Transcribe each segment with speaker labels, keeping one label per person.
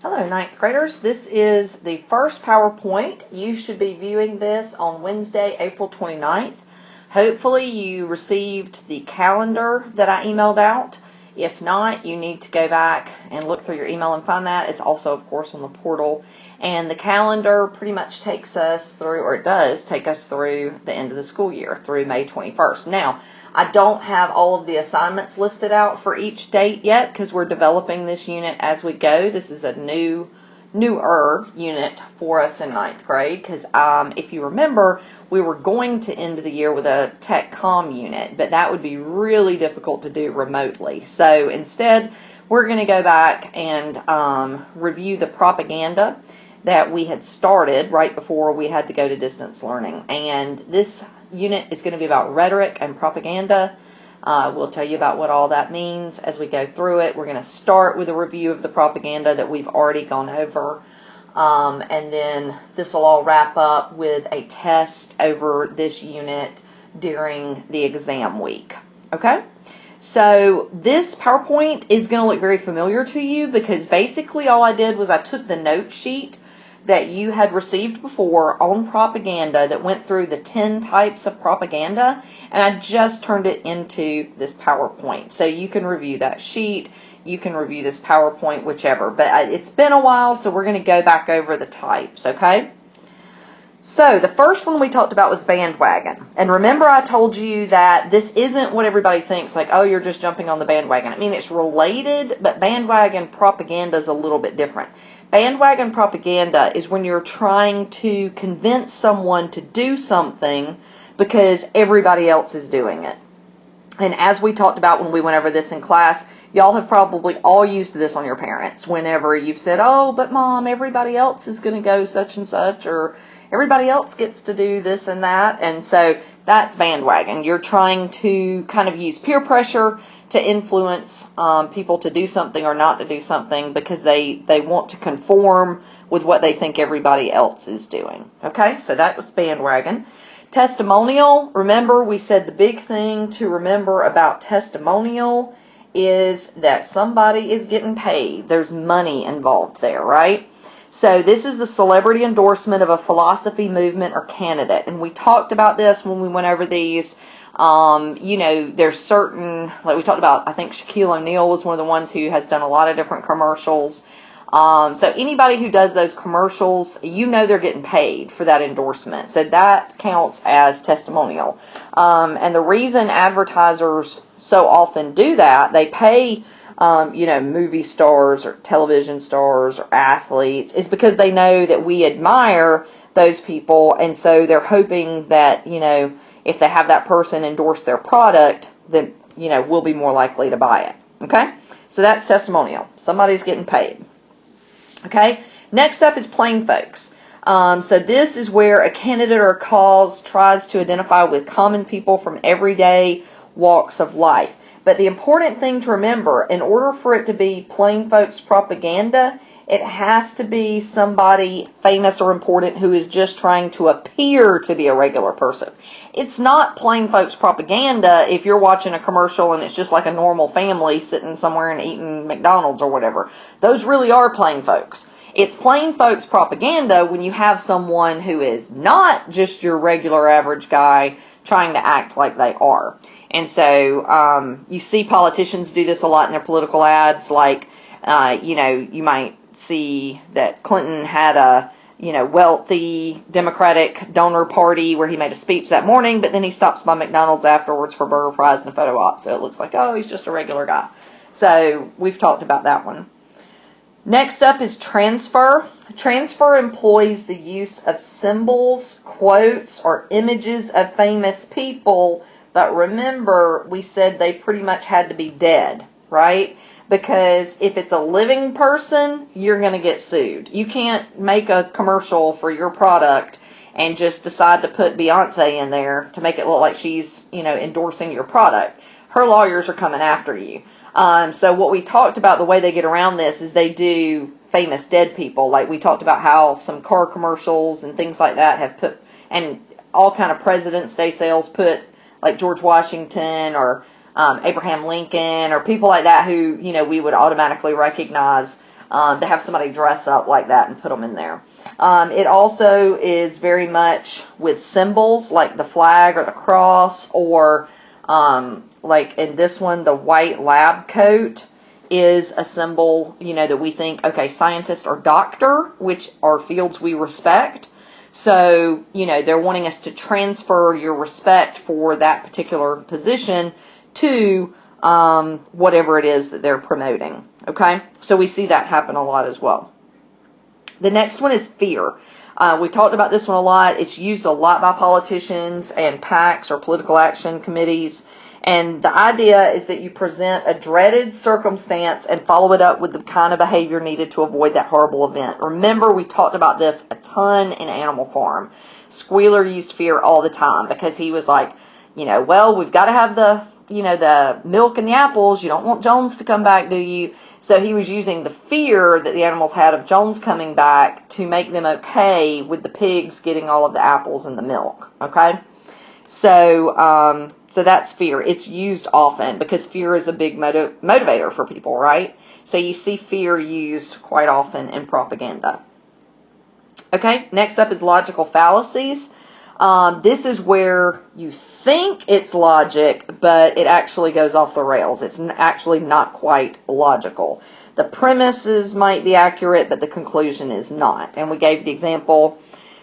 Speaker 1: Hello, ninth graders. This is the first PowerPoint. You should be viewing this on Wednesday, April 29th. Hopefully you received the calendar that I emailed out. If not, you need to go back and look through your email and find that. It's also, of course, on the portal. And the calendar pretty much takes us through, or it does take us through the end of the school year, through May 21st. Now, I don't have all of the assignments listed out for each date yet because we're developing this unit as we go. This is a newer unit for us in ninth grade because if you remember, we were going to end the year with a Tech Comm unit, but that would be really difficult to do remotely. So instead, we're going to go back and review the propaganda that we had started right before we had to go to distance learning. And this unit is going to be about rhetoric and propaganda. We'll tell you about what all that means as we go through it. We're going to start with a review of the propaganda that we've already gone over. And then this will all wrap up with a test over this unit during the exam week. Okay? So this PowerPoint is going to look very familiar to you because basically all I did was I took the note sheet that you had received before on propaganda that went through the 10 types of propaganda, and I just turned it into this PowerPoint. So you can review that sheet, you can review this PowerPoint, whichever. But it's been a while, so we're going to go back over the types, okay? So the first one we talked about was bandwagon. And remember I told you that this isn't what everybody thinks, like, oh, you're just jumping on the bandwagon. I mean, it's related, but bandwagon propaganda is a little bit different. Bandwagon propaganda is when you're trying to convince someone to do something because everybody else is doing it. And as we talked about when we went over this in class, y'all have probably all used this on your parents whenever you've said, oh, but mom, everybody else is going to go such and such, or everybody else gets to do this and that. And so that's bandwagon. You're trying to kind of use peer pressure to influence people to do something or not to do something because they want to conform with what they think everybody else is doing. Okay, so that was bandwagon. Testimonial, remember we said the big thing to remember about testimonial is that somebody is getting paid. There's money involved there, right? So this is the celebrity endorsement of a philosophy, movement, or candidate. And we talked about this when we went over these. You know, there's certain, like we talked about, I think Shaquille O'Neal was one of the ones who has done a lot of different commercials. So anybody who does those commercials, you know they're getting paid for that endorsement. So that counts as testimonial. And the reason advertisers so often do that, they pay you know, movie stars or television stars or athletes, is because they know that we admire those people, and so they're hoping that, you know, if they have that person endorse their product, then, you know, we'll be more likely to buy it. Okay? So that's testimonial. Somebody's getting paid. Okay? Next up is plain folks. So this is where a candidate or a cause tries to identify with common people from everyday walks of life. But the important thing to remember, in order for it to be plain folks propaganda, it has to be somebody famous or important who is just trying to appear to be a regular person. It's not plain folks propaganda if you're watching a commercial and it's just like a normal family sitting somewhere and eating McDonald's or whatever. Those really are plain folks. It's plain folks propaganda when you have someone who is not just your regular average guy trying to act like they are. And so you see politicians do this a lot in their political ads, like, you know, you might see that Clinton had a, you know, wealthy Democratic donor party where he made a speech that morning, but then he stops by McDonald's afterwards for burger, fries, and a photo op. So it looks like, oh, he's just a regular guy. So we've talked about that one. Next up is transfer. Transfer employs the use of symbols, quotes, or images of famous people. But remember, we said they pretty much had to be dead, right? Because if it's a living person, you're going to get sued. You can't make a commercial for your product and just decide to put Beyonce in there to make it look like she's, you know, endorsing your product. Her lawyers are coming after you. So what we talked about, the way they get around this is they do famous dead people. Like we talked about how some car commercials and things like that have put, and all kind of President's Day sales put like George Washington or Abraham Lincoln or people like that who, you know, we would automatically recognize to have somebody dress up like that and put them in there. It also is very much with symbols like the flag or the cross, or like in this one, the white lab coat is a symbol, that we think, okay, scientist or doctor, which are fields we respect. So, they're wanting us to transfer your respect for that particular position to whatever it is that they're promoting. Okay? So we see that happen a lot as well. The next one is fear. We talked about this one a lot. It's used a lot by politicians and PACs or political action committees. And the idea is that you present a dreaded circumstance and follow it up with the kind of behavior needed to avoid that horrible event. Remember, we talked about this a ton in Animal Farm. Squealer used fear all the time because he was like, well, we've got to have the milk and the apples. You don't want Jones to come back, do you? So he was using the fear that the animals had of Jones coming back to make them okay with the pigs getting all of the apples and the milk. Okay? So that's fear. It's used often because fear is a big motivator for people, right? So you see fear used quite often in propaganda. Okay, next up is logical fallacies. This is where you think it's logic, but it actually goes off the rails. It's actually not quite logical. The premises might be accurate, but the conclusion is not. And we gave the example.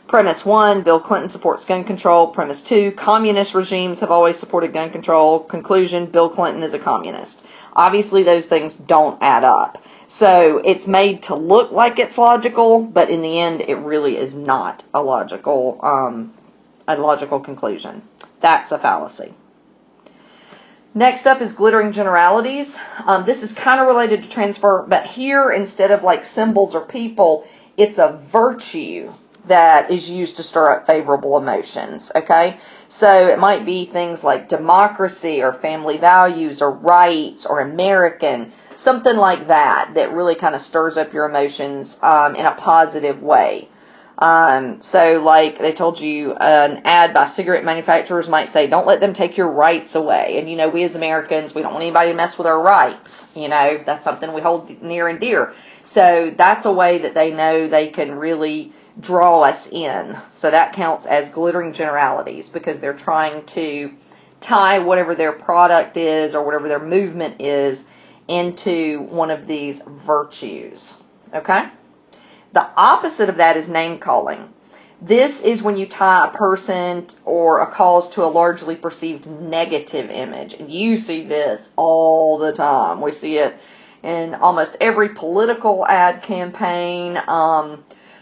Speaker 1: Premise 1, Bill Clinton supports gun control. Premise 2, communist regimes have always supported gun control. Conclusion, Bill Clinton is a communist. Obviously, those things don't add up. So it's made to look like it's logical, but in the end, it really is not a logical conclusion. That's a fallacy. Next up is glittering generalities. This is kind of related to transfer, but here, instead of like symbols or people, it's a virtue that is used to stir up favorable emotions, okay? So it might be things like democracy or family values or rights or American, something like that really kind of stirs up your emotions in a positive way. So like they told you, an ad by cigarette manufacturers might say, don't let them take your rights away. And we as Americans, we don't want anybody to mess with our rights. That's something we hold near and dear. So that's a way that they know they can really draw us in. So that counts as glittering generalities because they're trying to tie whatever their product is or whatever their movement is into one of these virtues. Okay? The opposite of that is name calling. This is when you tie a person or a cause to a largely perceived negative image. And you see this all the time. We see it in almost every political ad campaign.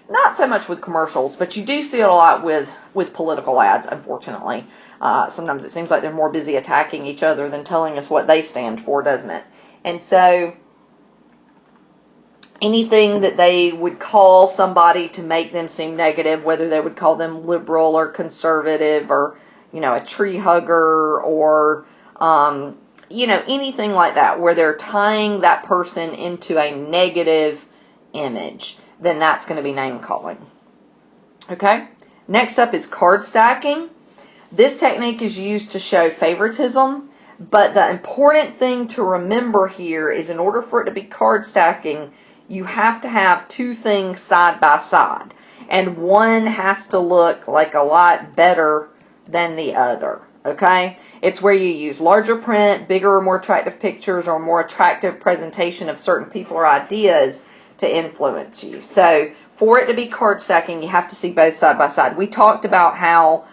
Speaker 1: Not so much with commercials, but you do see it a lot with political ads, unfortunately. Sometimes it seems like they're more busy attacking each other than telling us what they stand for, doesn't it? And so anything that they would call somebody to make them seem negative, whether they would call them liberal or conservative or, a tree hugger or, anything like that, where they're tying that person into a negative image, then that's going to be name calling. Okay? Next up is card stacking. This technique is used to show favoritism, but the important thing to remember here is in order for it to be card stacking, you have to have two things side by side, and one has to look like a lot better than the other. Okay? It's where you use larger print, bigger or more attractive pictures, or more attractive presentation of certain people or ideas to influence you. So for it to be card stacking, you have to see both side by side. We talked about how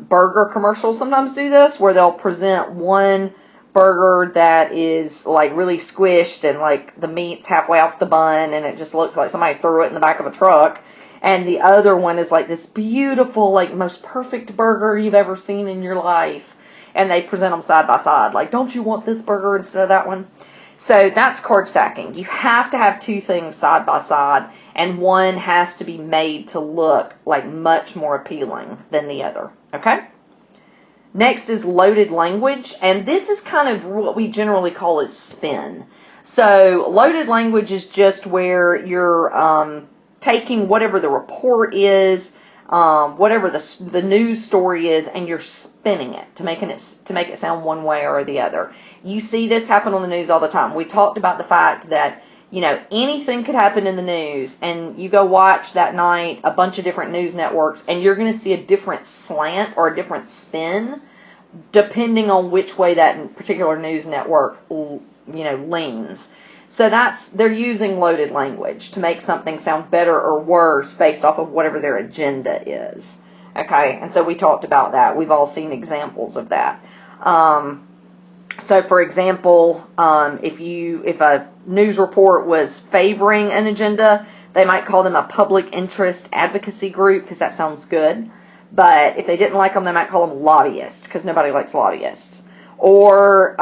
Speaker 1: burger commercials sometimes do this, where they'll present one burger that is like really squished and like the meat's halfway off the bun and it just looks like somebody threw it in the back of a truck. And the other one is like this beautiful, like most perfect burger you've ever seen in your life. And they present them side by side. Like, don't you want this burger instead of that one? So that's card stacking. You have to have two things side by side, and one has to be made to look like much more appealing than the other. Okay? Next is loaded language, and this is kind of what we generally call as spin. So loaded language is just where you're taking whatever the report is, whatever the news story is, and you're spinning it to make it sound one way or the other. You see this happen on the news all the time. We talked about the fact that You know, anything could happen in the news, and you go watch that night a bunch of different news networks, and you're going to see a different slant or a different spin depending on which way that particular news network, leans. So they're using loaded language to make something sound better or worse based off of whatever their agenda is. Okay, and so we talked about that. We've all seen examples of that. So, for example, if a news report was favoring an agenda, they might call them a public interest advocacy group because that sounds good. But if they didn't like them, they might call them lobbyists because nobody likes lobbyists. Or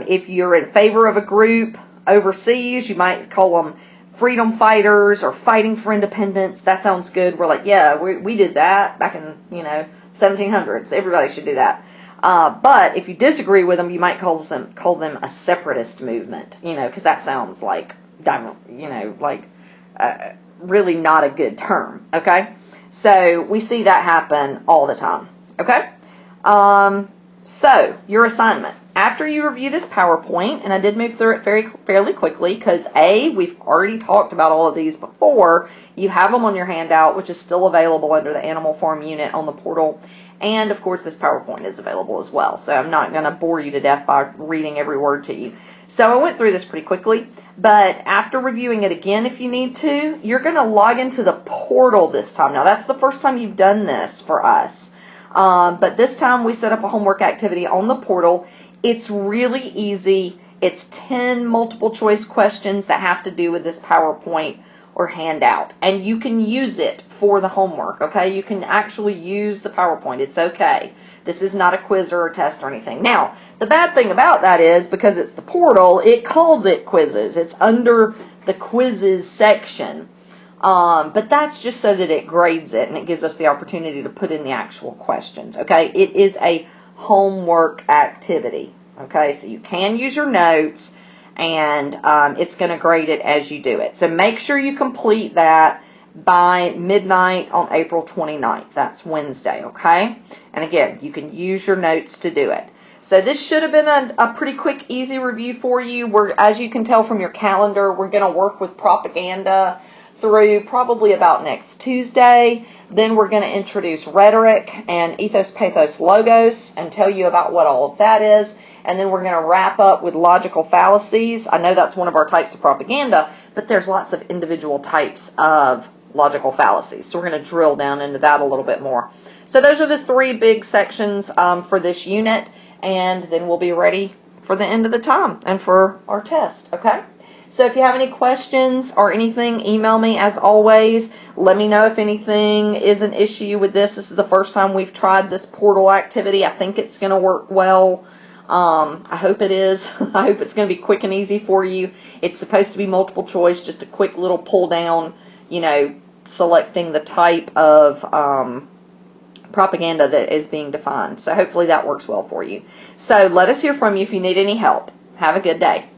Speaker 1: if you're in favor of a group overseas, you might call them freedom fighters or fighting for independence. That sounds good. We're like, yeah, we did that back in 1700s. Everybody should do that. But if you disagree with them, you might call them a separatist movement. Because that sounds like really not a good term. Okay, so we see that happen all the time. Okay, so your assignment. After you review this PowerPoint, and I did move through it fairly quickly because we've already talked about all of these before. You have them on your handout, which is still available under the Animal Farm unit on the portal. And, of course, this PowerPoint is available as well. So I'm not going to bore you to death by reading every word to you. So I went through this pretty quickly. But after reviewing it again, if you need to, you're going to log into the portal this time. Now, that's the first time you've done this for us. But this time we set up a homework activity on the portal. It's really easy. It's 10 multiple choice questions that have to do with this PowerPoint or handout. And you can use it for the homework, okay? You can actually use the PowerPoint. It's okay. This is not a quiz or a test or anything. Now, the bad thing about that is because it's the portal, it calls it quizzes. It's under the quizzes section. But that's just so that it grades it and it gives us the opportunity to put in the actual questions, okay? It is a homework activity, okay? So you can use your notes and it's going to grade it as you do it. So make sure you complete that by midnight on April 29th. That's Wednesday, okay? And again, you can use your notes to do it. So this should have been a pretty quick, easy review for you. As you can tell from your calendar, we're going to work with propaganda through probably about next Tuesday. Then we're going to introduce rhetoric and ethos, pathos, logos and tell you about what all of that is. And then we're going to wrap up with logical fallacies. I know that's one of our types of propaganda, but there's lots of individual types of logical fallacies. So we're going to drill down into that a little bit more. So those are the three big sections for this unit. And then we'll be ready for the end of the time and for our test, okay? So if you have any questions or anything, email me as always. Let me know if anything is an issue with this. This is the first time we've tried this portal activity. I think it's going to work well. I hope it is. I hope it's going to be quick and easy for you. It's supposed to be multiple choice, just a quick little pull down, selecting the type of propaganda that is being defined. So hopefully that works well for you. So let us hear from you if you need any help. Have a good day.